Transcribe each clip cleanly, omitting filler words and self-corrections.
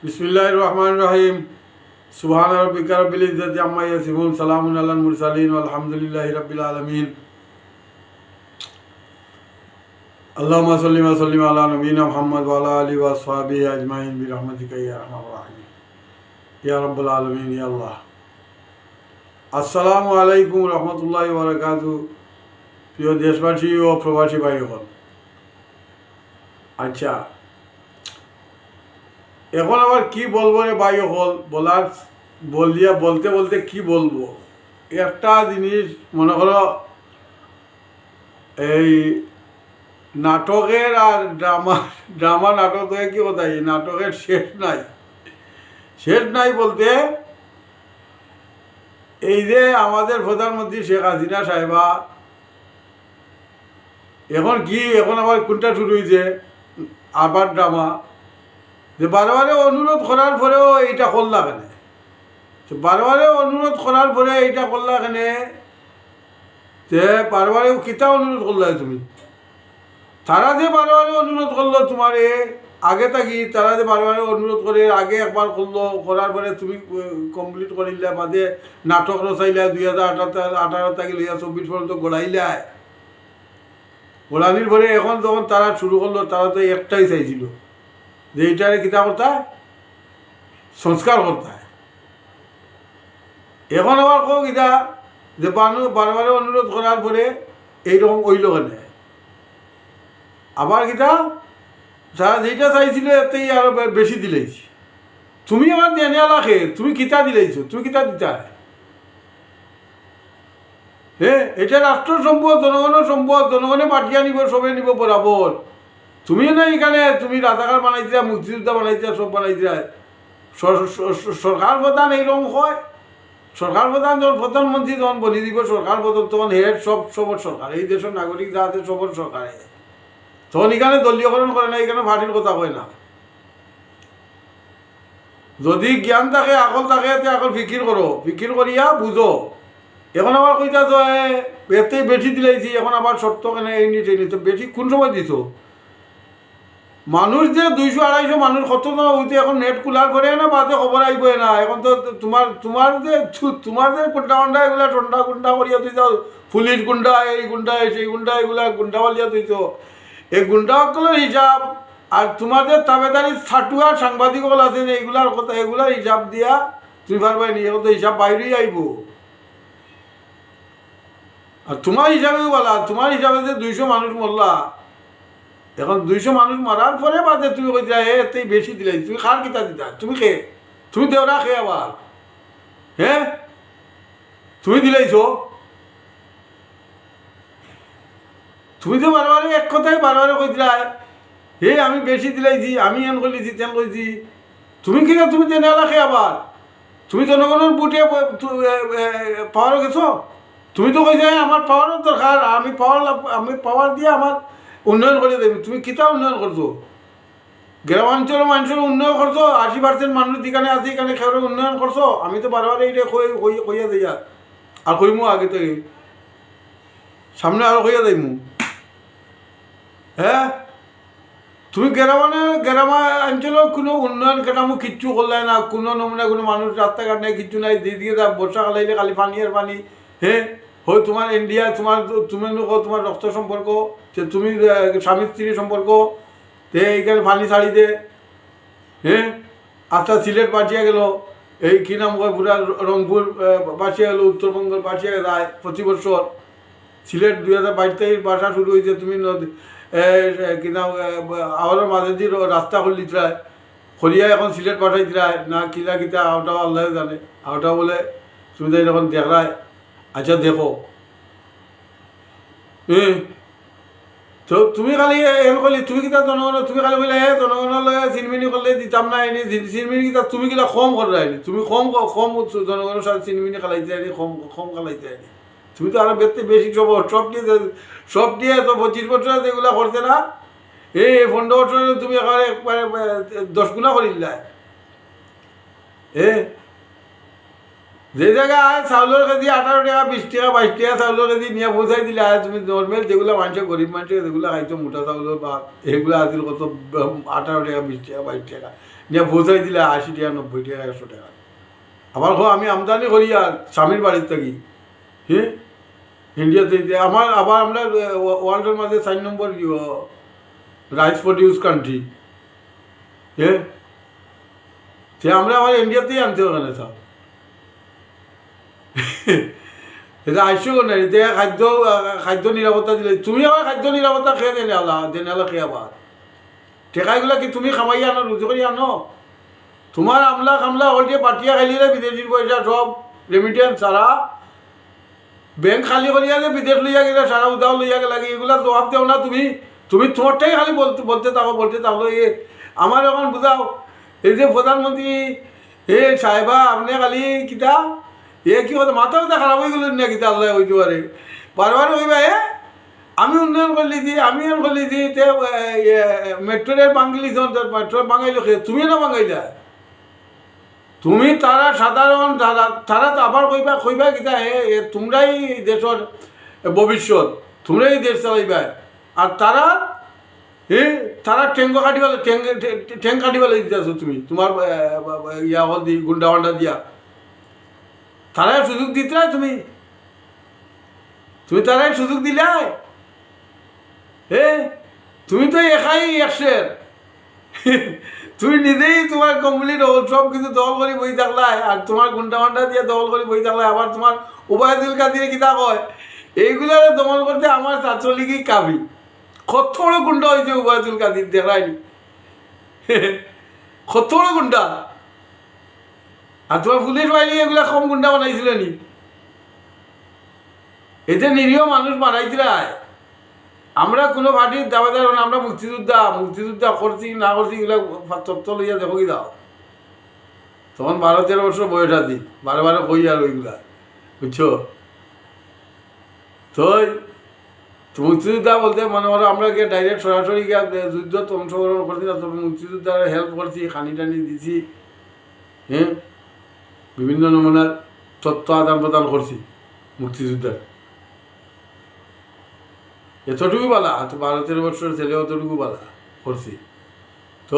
বিসমিল্লাহির রহমানির রহিম। সুবহান রাব্বিকা রব্বিল ইজ্জাতি আম্মা ইয়াসিফুন, সালামুন আলাল মুরসালিন, আলহামদুলিল্লাহি রাব্বিল আলামিন। আল্লাহুম্মা সাল্লি ওয়া সাল্লিম আলা নবিয়িনা মুহাম্মদ ওয়া আলা আলিহি ওয়া আসহাবিহি আজমাইন বিরহমাতিকা ইয়া আরহামার রাহিমিন ইয়া রাব্বাল আলামিন ইয়া আল্লাহ। আসসালামু আলাইকুম রহমতুল্লাহি ওয়া বারাকাতুহু। প্রিয় দেশবাসী ও প্রবাসী ভাইসকল, আচ্ছা এখন আবার কি বলবো রে ভাই হল বলতে বলতে কি বলবো। একটা জিনিস মনে করো, এই নাটকের আর ড্রামা নাটক হয়ে কি কথা, এই নাটকের শেষ নাই বলতে, এই যে আমাদের প্রধানমন্ত্রী শেখ হাসিনা সাহেবা এখন আবার কোনটা শুরু হয়েছে, আবার ড্রামা যে বারে অনুরোধ করার পরেও এইটা করলা কেন, বারে অনুরোধ করার পরে এইটা করলা কেন, যে বারে কিতা অনুরোধ করলা তুমি? তারা যে বারে অনুরোধ করলো তোমার আগে থাকি, তারা যে বারে অনুরোধ করে আগে একবার করলো, করার পরে তুমি কমপ্লিট করিলা, বাদে নাটক রচাইলা 2018 থেকে 2024 পর্যন্ত গড়াইলায়। গড়ানির পরে এখন যখন তারা শুরু করলো, তারা তো একটাই চাইছিল যে এইটারে কিতা করতে হয়, সংস্কার করতে হয়। এখন আবার কো কিতা যে বারে অনুরোধ করার পরে এইরকম ওইল কেন, আবার কিতা যারা যেটা চাইছিল এতেই আরো বেশি দিলেইছি। তুমি আমার দেনিয়া লাখে তুমি কিতা দিলেইছো, তুমি কিতা দিতা? এটা রাষ্ট্র সম্পদ, জনগণের সম্পদ, জনগণে পাঠিয়ে নিব, সবে নিব বরাবর। তুমি না এখানে তুমি রাজাকার বানাইছিলা, মুক্তিযোদ্ধা বানাইছিলা, সব বানাইছিলা। সরকার প্রধান এইরকম হয়, সরকার প্রধান যখন প্রধানমন্ত্রী যখন বলি দিব সরকার প্রধান, তখন হেড সবর সরকার, এই দেশের নাগরিক যা আছে সবর সরকার। তখন এখানে দলীয়করণ করে না, এখানে পার্টির কথা কয় না। যদি জ্ঞান থাকে, আকল থাকে, আকল ফিকির করো, ফিকির করিয়া বুঝো। এখন আবার কইতা তো এতে বেশি দিলাইছি, এখন আবার সত্য কেন এই নিচে তো বেশি কোন সময় দিত? মানুষ যে 200-250 মানুষ কতজন হইতে এখন নেট কুলার করে না, বাদে খবর আইবই না। এখন তো তোমার যে গুন্ডা এগুলা গুন্ডা করিয়া তুই যাও, পুলিশ গুন্ডা, এই গুন্ডা, সেই গুন্ডা, এগুলা গুন্ডা বালিয়া তুইছ। এই গুন্ডা সকলের হিসাব আর তোমাদের তাবেদারি ছাটুয়া সাংবাদিক সকল আছেন, এইগুলার কথা, এগুলার হিসাব দিয়া তুমি পারবাই নি, এখন তো হিসাব বাইরেই আইব। আর তোমার হিসাবেও বলা, তোমার হিসাবে যে 200 মানুষ মরলা, এখন 200 মানুষ মারার পরে বাদে তুমি কইতা এতেই বেশি দিলাই, তুমি খার কিতা দিতা? তুমি দেওরা খেয়ে আবার তুমি দিলাইছ। তুমি তো বারে এক কথাই বারে কই দিলা আমি বেশি দিলাইছি, আমি এন কইছি তেন কইছি। তুমি কিনা তুমি দেনা খেয়ে আবার তুমি জনগণের বুটে পাওয়ারও গেছো। তুমি তো কইছে আমার পাওয়ারও দরকার, আমি পাওয়ার দিয়ে আমার উন্নয়ন করে দেবে। তুমি কিতা উন্নয়ন করছো? গ্রামাঞ্চলের মানুষের উন্নয়ন করছো, 80% মানুষ যেখানে আছে এখানে খেয়ে উন্নয়ন করছো। আমি তো বারবার এইটা কইয়া দিই আর কইমু আগে থেকে, সামনে আরো কইয়া যাইমু। তুমি গ্রামাঞ্চলের কোনো উন্নয়ন কাঠামো কিচ্ছু করলে না, কোনো নমুনা কোনো মানুষ রাস্তাঘাট নেই, কিচ্ছু নাই। দিদিকে বর্ষাকাল আইলে খালি পানি আর পানি। হয় তোমার ইন্ডিয়া, তোমার রক্ত সম্পর্ক, তুমি স্বামী স্ত্রী সম্পর্ক, এইখানে পানি ছাড়ি দে। আচ্ছা সিলেট বাঁচিয়া গেল, এই কি নাম কয় পুরা রংপুর বাঁচিয়া গেল, উত্তরবঙ্গ বাঁচিয়া যায় প্রতি বছর। সিলেট 2022 বাসা শুরু হয়েছে। তুমি কি নাম আওয়ার মাঝে দিয়ে রাস্তা করলি খরিয়া এখন সিলেট পাঠাই দিলাই না, কিতা আওটাও আল্লাহ জানে। আওটা বলে তুমি তো এখন দেখলাই। আচ্ছা দেখো, তো তুমি খালি এন করলি, তুমি কিতা জনগণ, তুমি খালি বলে জনগণের চিনমিনি করলে দিতাম না, এনে চিনমিনি কিতা তুমি কিতা কম করে আইনি, তুমি কম জনগণের সাথে চিনমিনি খালাইতে আইনি, কম খালাইতে আইনি। তুমি তো আরো বেশি সব দিয়ে তো 25 বছর যেগুলা করতে না, 15 বছরে তুমি একবারে 10 গুণা করিলা। যে জায়গায় চাউলের কেজি 18 টাকা 20 টাকা 22 টাকা চাউলের কেজি নিয়ে পৌঁছাই দিলে তুমি নর্মেল যেগুলো মানুষের গরিব মানুষের যেগুলো খাইতো মোটা চাউলের বা এগুলো আছিল কত 18 টাকা 20 টাকা 22 টাকা নিয়ে পৌঁছাই দিলে 80 টাকা 90 টাকা 100 টাকা। আবার আমি আমদানি করি আর স্বামীর বাড়ির থাকি হ্যাঁ ইন্ডিয়াতে আমার আবার আমরা ওয়ার্ল্ডের মধ্যে 4 নম্বর রাইস প্রডিউস কান্ট্রি হ্যাঁ সে আমরা আবার ইন্ডিয়াতেই আনতে হবে না সব এটা আইসো নাই এতিয়া খাদ্য নিরাপত্তা দিলে তুমি আবার খাদ্য নিরাপত্তা খেয়ে দেনালা খেয়ে আবার টেকাইগুলা কি তুমি খামাই আনো রুজি করে আনো তোমার আমলা খামলা অলরেডি পাটিয়া খাইলে বিদেশির পয়সা সব রেমিটেন্স সারা ব্যাংক খালি করিয়া যে বিদেশ লইয়া গেলে সারা উদাও লইয়া লাগে এগুলা জবাব দেও না তুমি তুমি তোমারটাই খালি বলতে থাকো আমার এখন বুঝাও এই যে প্রধানমন্ত্রী সাহেবা আপনি খালি কিতা কি কথা মাথা ব্যথা খারাপ হয়ে গেল না কিতা আল্লাহ হইতে পারে বারবার কইবা আমি উন্নয়ন করলি মেট্রো রেল বাঙ্গিলি মেট্রো বাঙাইলো তুমি না বাঙাইলা তুমি তারা সাধারণ তারা তো আবার কইবা কিতা তোমরাই দেশের ভবিষ্যৎ তোমরাই দেশ চালাইবা আর তারা ঠেঙ্গো কাটিবালে ঠেং কাটিবালে দিতে আছো তুমি তোমার ইয়া হল দি গুন্ডা বান্ডা দিয়া তারাই সুযোগ দিতে তুমি তারাই সুযোগ দিলাই তুমি তো একাই একশের তুমি নিজেই তোমার কমপ্লিট সব কিছু দল করে বই থাকলাই আর তোমার গুন্ডা বান্ডা দিয়ে দল করে বই থাকলাই আবার তোমার ওবায়দুল কাদিরে কিতা কয় এইগুলো দমন করতে আমার ছাত্রলীগই কাবি কত বড় গুন্ডা হয়েছে ওবায়দুল কাদির দেখায়নি কত বড় গুন্ডা আর তোমার পুলিশ বাহিনী এগুলা কম গুন্ডা বানাইছিল নি এতে নিরীহ মানুষ মারাইছিল আমরা কোনো পার্টির দাবাদার না আমরা মুক্তিযোদ্ধা করছি না করছি এগুলা তত্ত্ব লইয়া দেখো কি দাও তখন 12-13 বছর বয়স আছি বারে কই আর ওইগুলা বুঝছো তো মুক্তিযোদ্ধা বলতে মনে করো আমরা গিয়ে ডাইরেক্ট সরাসরি গিয়ে যুদ্ধ অংশগ্রহণ করছি না তবে মুক্তিযোদ্ধারা হেল্প করছি খানি টানি দিছি হ্যাঁ বিভিন্ন নমুনার তথ্য আদান প্রদান করছি মুক্তিযোদ্ধার এতটুকু বালা 12-13 বছর ছেলে অতটুকু বালা করছি তো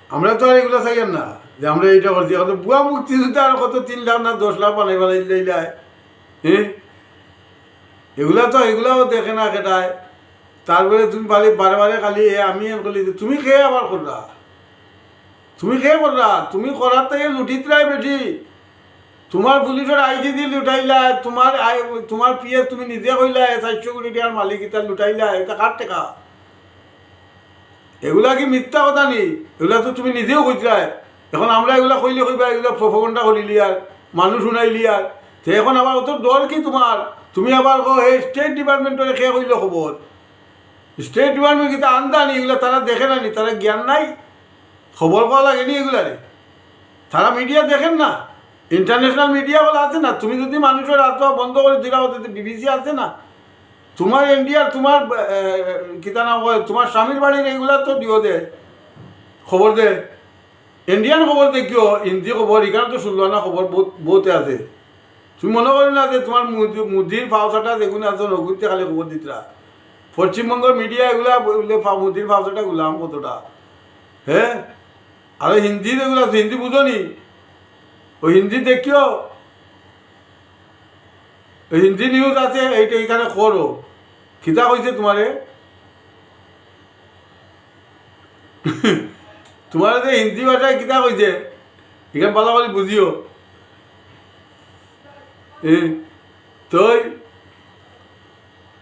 আমরা তো আর এগুলো চাই না যে আমরা এইটা করছি কত বুয়া মুক্তিযোদ্ধা আর কত 3 লাখ না 10 লাখ বানাই দিলাই হ্যাঁ এগুলাও দেখে না কেটায় তারপরে তুমি বারে খালি আমি করলি তুমি খেয়ে আবার করলা তুমি করার থেকে লুটিতরাই বেশি তোমার পুলিশের আইডি দিয়ে লুটাইলা তোমার পিএস তুমি নিজে কইলা 400 কোটি টাকার মালিক এটা লুটাইলা এটা কার টাকা এগুলা কি মিথ্যা কথা নেই এগুলা তো তুমি নিজেও কইতরা এখন আমরা এগুলা কইলে কইবা এগুলা প্রপোগান্ডা করিলি আর মানুষ শুনাইলি আর তো এখন আবার অত ডর কি তোমার তুমি আবার এই স্টেট ডিপার্টমেন্টরে খেয়ে কইল খবর স্টেট ডিপার্টমেন্ট কিন্তু আনদানি এগুলা তারা দেখে না নি তারা জ্ঞান নাই খবর পাওয়া লাগেনি এগুলারে তারা মিডিয়া দেখেন না ইন্টারন্যাশনাল মিডিয়া বলে আছে না তুমি যদি মানুষের হাত বন্ধ করে দিলা হতে বিবিসি আছে না তোমার ইন্ডিয়ার তোমার কিতা নাম হয় তোমার স্বামীর বাড়ির এইগুলা তো দিও দে খবর দে ইন্ডিয়ান খবর দেখিও হিন্দি খবর এখানে তো শুনলো না খবর বহুতে আছে তুমি মনে করি না যে তোমার মুদির ফাউসাটা যেগুলো আছে নগুনতে খালি খবর দিতরা পশ্চিমবঙ্গের মিডিয়া এগুলা মুদির ফাউসাটা গুলাম কতটা হ্যাঁ আর হিন্দি যেগুলো আছে হিন্দি বুঝো নি ওই হিন্দি দেখিও হিন্দি নিউজ আছে এইটা এইখানে করো খিতা কইছে তোমারে তোমার যে হিন্দি ভাষায় কিতা কইছে এখানে ভালো করে বুঝিও তো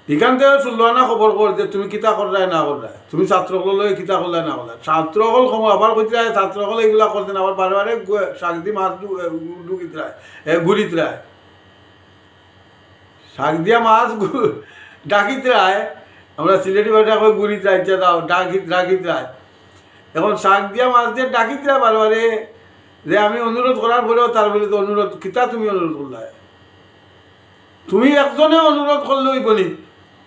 এখান থেকে শুনলো না খবর কর যে তুমি কিতা করলাই না করলাই তুমি ছাত্রসকলে কিতা করলাই না করলাই ছাত্রসকল সময় আবার কইতে ছাত্রসকলে এগুলা করতেন আবার বারে শাক দিয়ে মাছ ঢুকিতরায় ঘুরিতরায় শাক দিয়া মাছ ডাকিতরায় আমরা সিলেটি ভাষা করে ঘুরিতরায় দাও ডাকিতরায় এখন শাক দিয়া মাছ দিয়ে ডাকিতরায় বারে যে আমি অনুরোধ করার পরেও তার বলে তো অনুরোধ কিতা তুমি অনুরোধ করলাই তুমি একজনে অনুরোধ করলে ওই বলি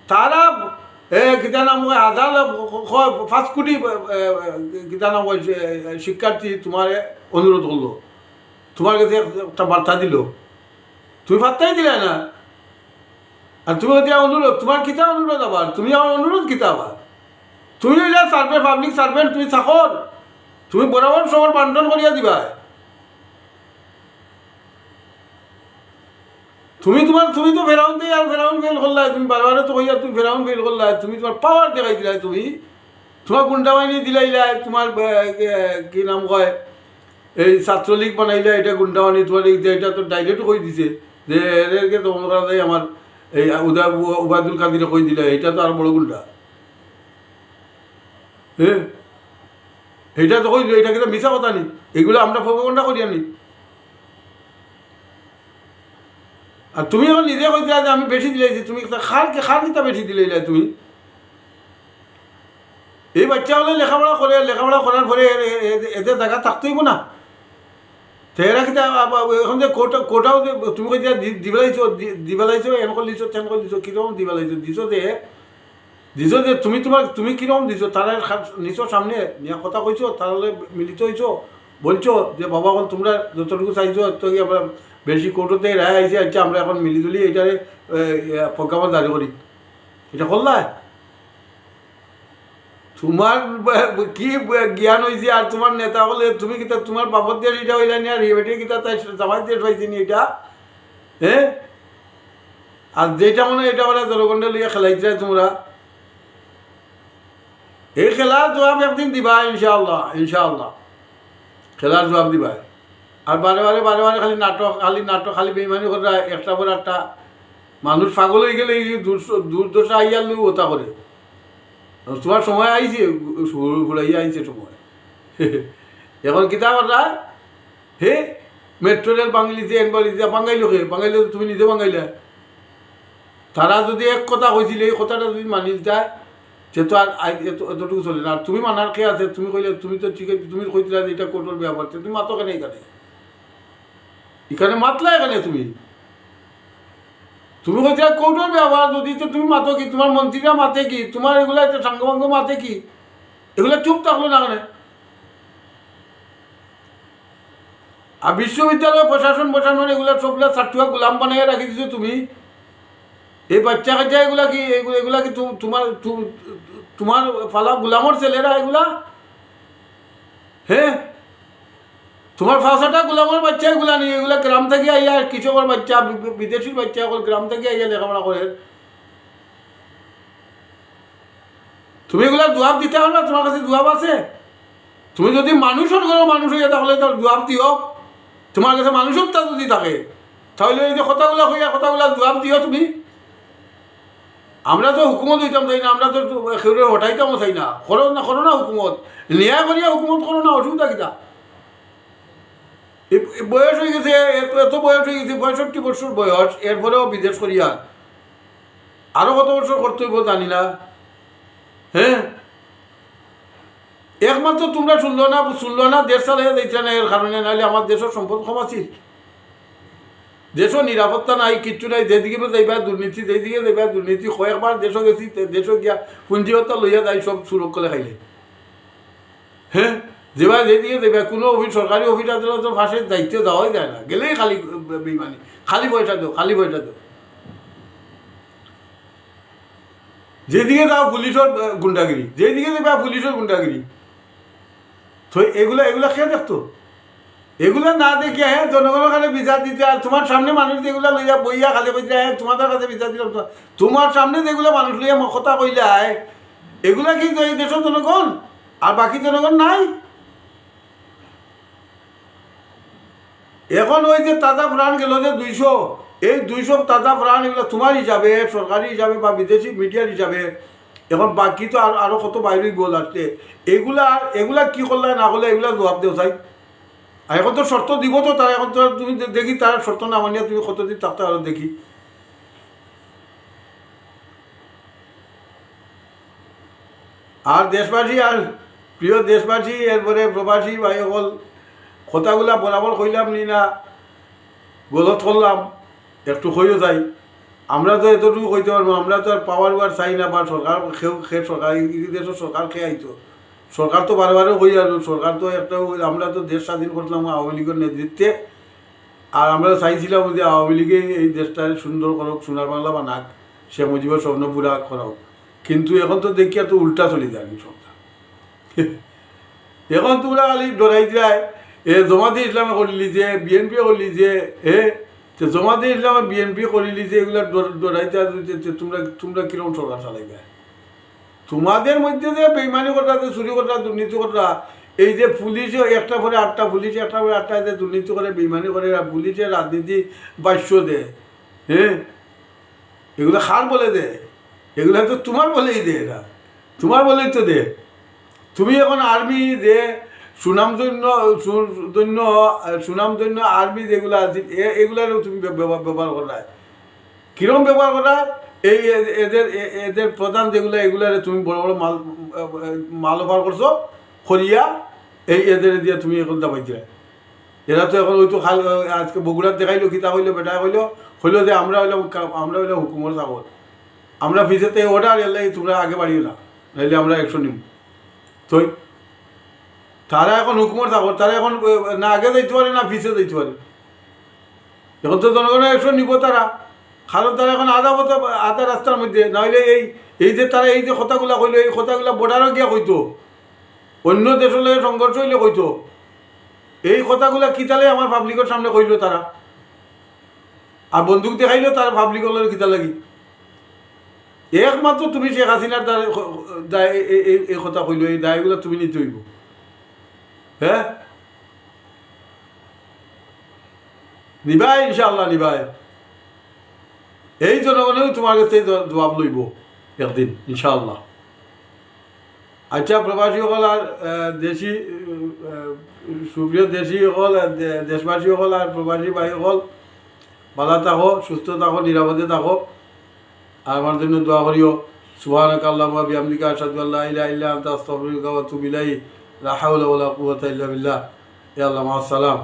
তারা কিতা নাম হয় 5 কোটি কিতা নাম হয় শিক্ষার্থী তোমার অনুরোধ করলো তোমার কাছে একটা বার্তা দিল, তুমি পাত্তাই দিলে না। আর তুমি এতিয়া অনুরোধ, তোমার কিতা অনুরোধ আবার, তুমি আমার অনুরোধ কিতা আবার? তুমি হইলে সার্ভেন্ট, পাবলিক সার্ভেন্ট, তুমি চাকর, তুমি বরাবর সবার বান্টন করিয়া দিবা। তুমি তো ফেরাউন দিয়ে আর ফেরাউন ফেল করলাই, তুমি বারবার তো কইয়া তুমি ফেরাউন ফেল করলাই, তুমি তোমার পাওয়ার দেখাই দিলাই, তুমি তোমার গুন্ডা বাহিনী দিলাইলাই, তোমার কি নাম কয় এই ছাত্রলীগ বানাইলে, এটা গুন্ডা বাহিনী তোমার এটা তো ডাইরেক্ট কই দিছে যে এদেরকে তো মনে করা যায় আমার এই উবায়দুল কাদিরে কই দিলে, এটা তো আর বড় গুন্ডা। হ্যাঁ, এইটা তো কইল, এটা কিন্তু মিছা কথা নি, এগুলো আমরা প্রোপাগান্ডা করি আনি। আর তুমি এখন নিজে কইতে যে আমি বেশি দিলাইছি, তুমি খার কিতা বেশি দিলাইলা তুমি? এই বাচ্চা হলে লেখাপড়া করে, লেখাপড়া করার পরে এদের জায়গা থাকতেইব না। তেরা কিতা এখন যে কোটাও যে তুমি কইতে দিবালাইছো এনকল দিছো তেনকল দিছো, কিরকম দিবালাইছো দিছো যে তুমি কিরকম দিছো, তারা নিচোর সামনে নিয়ে কথা কইছো, তাহলে মিলিত হইছো, বলছো যে বাবা এখন তোমরা যতটুকু চাইছো তো আমরা বেশি কোর্টতে রায় আইছে, আচ্ছা আমরা এখন মিলিজুলি এটারে প্রজ্ঞাপন জারি করি, এটা করলাই? তোমার কি জ্ঞান হয়েছে? আর তোমার নেতা বলে তুমি কিতা তোমার বাপর দিয়ে এটা হইলা নি, আর বেটে কিতা তাই জামাই দিয়ে পাইছি নি এটা? হ্যাঁ, আর যেটা মনে হয় এটা বলে জনগণে লইয়া খেলাইছে তোমরা। এই খেলার জবাব একদিন দিবা ইনশাআল্লাহ, ইনশাআল্লাহ খেলার জবাব দিবা। আর বারে বারে খালি নাটক খালি বেইমানি করে, একটা পর একটা মানুষ পাগল হয়ে গেলে দুর্দশা আইয়ার লোক ওটা করে। তোমার সময় আইছে, ঘুরাইয়া আইছে সময়। এখন কিতা কথা হে মেট্রো রেল বাঙালিতে বাঙাইলো বাঙাইলে তুমি নিজে বাঙাইলা। তারা যদি এক কথা কইছিল, এই কথাটা যদি মানি যায় সে তো আর এতটুকু চলে না। আর তুমি মানার খেয়ে আছে, তুমি কইলে তুমি তো ঠিক আছে, তুমি কইছিলা যে এটা কোর্টের ব্যাপার, তুমি মাতো কেন এখানে মাতলা এখানে তুমি কইছিলা কোর্টের ব্যবহার, যদি তো তুমি মাতো কি, তোমার মন্ত্রীরা মাতে কি, তোমার এগুলা সাংগবাঙ্গ মাতে কি, এগুলা চুপ থাকলো না কেন? আর বিশ্ববিদ্যালয় প্রশাসন এগুলা সবগুলা ছাত্রীরা গোলাম বানাইয়া রাখি দিছো তুমি। এই বাচ্চা কাচ্চা এগুলা কি এগুলা কি তোমার ফালা গোলামর ছেলেরা এগুলা? হ্যাঁ, তোমার ফাঁসাটা গোলামের বাচ্চা এগুলা নেই, এগুলা গ্রাম থেকে আইয়া কৃষকের বাচ্চা, বিদেশির বাচ্চা এখন গ্রাম থেকে আইয়া লেখাপড়া করে। তুমি এগুলা জবাব দিতে হবে না, তোমার কাছে জবাব আছে। তুমি যদি মানুষের ঘরে মানুষ হইয়া তাহলে তার জবাব দিও, তোমার কাছে মানুষত্বা যদি থাকে তাহলে এই যে কথাগুলা হইয়া কথাগুলা জবাব দিও তুমি। আমরা তো হুকুমত হইতাম চাই না, আমরা তো সেগুলো হটাইতামও চাই না। করো না হুকুমত, ন্যায় করিয়া হুকুমত করো না, অসুবিধা কিনা? বয়স হয়ে গেছে, এত বয়স হয়ে গেছে, 65 বছর বয়স, এরপরেও বিদেশ করিয়া আরও কত বছর করতে হইব জানি না। হ্যাঁ, একমাত্র তোমরা শুনলো না 1.5 সাল হয়ে দিচ্ছে না, এর কারণে নাহলে আমার দেশের সম্পদ কম আছিল, দেশও নিরাপত্তা নাই, কিচ্ছু নাই। যেদিকে যাইবা দুর্নীতি, যেদিকে যাইবা দুর্নীতি। কয়েকবার দেশও গেছি, দেশও গিয়া পুঞ্জিহত্যা লইয়া যাই সব সুরক্ষ করে খাইলে। হ্যাঁ, যেদিকে যাইবা কোনো সরকারি অফিস আদালত ফাঁসের দায়িত্ব যাওয়াই যায় না, গেলেই খালি বেইমানি, খালি পয়সা দেও, খালি পয়সা দেও। যেদিকে যাও পুলিশের গুন্ডাগিরি, যেদিকে যাইবা পুলিশের গুন্ডাগিরি। তো এগুলা খেয়ে দেখতো, এগুলো না দেখে জনগণের কাছে বিচার দিতে। আর তোমার সামনে মানুষ যেগুলো লইয়া বইয়া খালি কইতে তোমাদের কাছে বিচার দিলাম, তোমার সামনে যেগুলো মানুষ লইয়া কথা কইলে এগুলা কি দেশের জনগণ আর বাকি জনগণ নাই? এখন ওই যে তাজা প্রাণ গেল যে 200, এই 200 তাজা প্রাণ এগুলো তোমার হিসাবে, সরকারি হিসাবে বা বিদেশি মিডিয়ার হিসাবে। এখন বাকি তো আরও কত বাইরে গোল আসছে, এগুলা কি করলে না করলে এগুলা জবাব দেও চাই। আর এখন তো শর্ত দিব তো তারা, এখন তো তুমি দেখি তার শর্ত না মানিয়া তুমি কতদিন থাকতে আরো দেখি। আর দেশবাসী, আর প্রিয় দেশবাসী, এরপরে প্রবাসী ভাই সকল, কথাগুলা বরাবর কইলাম নি না গলত করলাম, একটু হয়েও যাই। আমরা তো এতটুকু কইতে পারবো, আমরা তো আর পাওয়ার ওয়ার চাই না, বা সরকার সরকার দেশের সরকার খেয়ে আইতো। সরকার তো বারে কই আর সরকার তো একটা, আমরা তো দেশ স্বাধীন করলাম আওয়ামী লীগের নেতৃত্বে, আর আমরা চাইছিলাম যে আওয়ামী লীগে এই দেশটার সুন্দর করক, সোনার বাংলা বানাক, শেখ মুজিবের স্বপ্ন পুরা করাও। কিন্তু এখন তো দেখি এত উল্টা চলে যায় সবটা। এখন তোমরা খালি ডরাই যায় জমাতে ইসলামে করলি যে, বিএনপি করলি যে, জমাতে ইসলামে বিএনপি করিলি যে, এগুলা ডরাইতে তোমরা তোমরা কিরকম সরকার চালাইবে? তোমাদের মধ্যে যে বেইমানি করা, যে চুরি করা, দুর্নীতি করা, এই যে পুলিশে একটা পরে আটটা, পুলিশে একটা পরে আটটা যে দুর্নীতি করে, বেইমানি করে, পুলিশের রাজনীতি বাস্য দেয়, এগুলো খার বলে দে? এগুলো তো তোমার বলেই দে, এরা তোমার বলেই তো দে। তুমি এখন আর্মি যে সুনামধন্য আর্মি যেগুলো আছে, এগুলারও তুমি ব্যবহার করা, কিরম ব্যবহার করা? এই এদের প্রধান যেগুলো, এগুলারে তুমি বড় বড় মাল অফার করছো খরিয়া, এই এদের দিয়ে তুমি এখন দাবাই দিলে। এরা তো এখন ওই তো খাল আজকে বগুড়ার দেখাইলো, কিতা হইলো, বেটা হইলো যে আমরা হইলাম হুকুমর চাকর, আমরা ফিসেতে অর্ডার এলে তোমরা আগে বাড়িও না, নাইলে আমরা অ্যাকশন নিব। তো তারা এখন হুকুমর চাকর, তারা এখন না আগে যাইতে পারে না ফিসে যাইতে পারে। এখন তো জনগণের অ্যাকশন নিব তারা, কারণ তারা এখন আধা রাস্তার মধ্যে। নাহলে এই যে তারা এই যে কথাগুলা কইলো, এই কথাগুলা বর্ডারও গিয়া কইতো, অন্য দেশের লগে সংঘর্ষ হইলে কইতো। এই কথাগুলা কি তালে আমার পাবলিকের সামনে কইলো তারা, আর বন্দুক দেখাইলো তারা পাবলিকের লগে কিতা লাগি? একমাত্র তুমি শেখ হাসিনার দায় এই কথা কইলো, এই দায়গুলো তুমি নিতে হইব। হ্যাঁ, নিবাই, ইনশাআল্লাহ নিবাই। এই জনগণেও তোমার কাছে জবাব লইব একদিন ইনশাআল্লাহ। আচ্ছা, প্রবাসী সকল আর দেশি সুপ্রিয় দেশি সকল, দেশবাসী সকল আর প্রবাসী ভাই সকল, ভালো থাকো, সুস্থ থাকো, নিরাপদে থাকো, আর আমার জন্য দোয়া করিও। সুবহানাকা আল্লাহুম্মা ওয়া বিহামদিকা আশহাদু আল্লা ইলাহা ইল্লা আনতা আস্তাগফিরুকা ওয়া আতুবু ইলাইক। লা হাওলা ওয়া লা কুওয়াতা ইল্লা বিল্লাহ। ইয়া আল্লাহ, মা আসসালাম।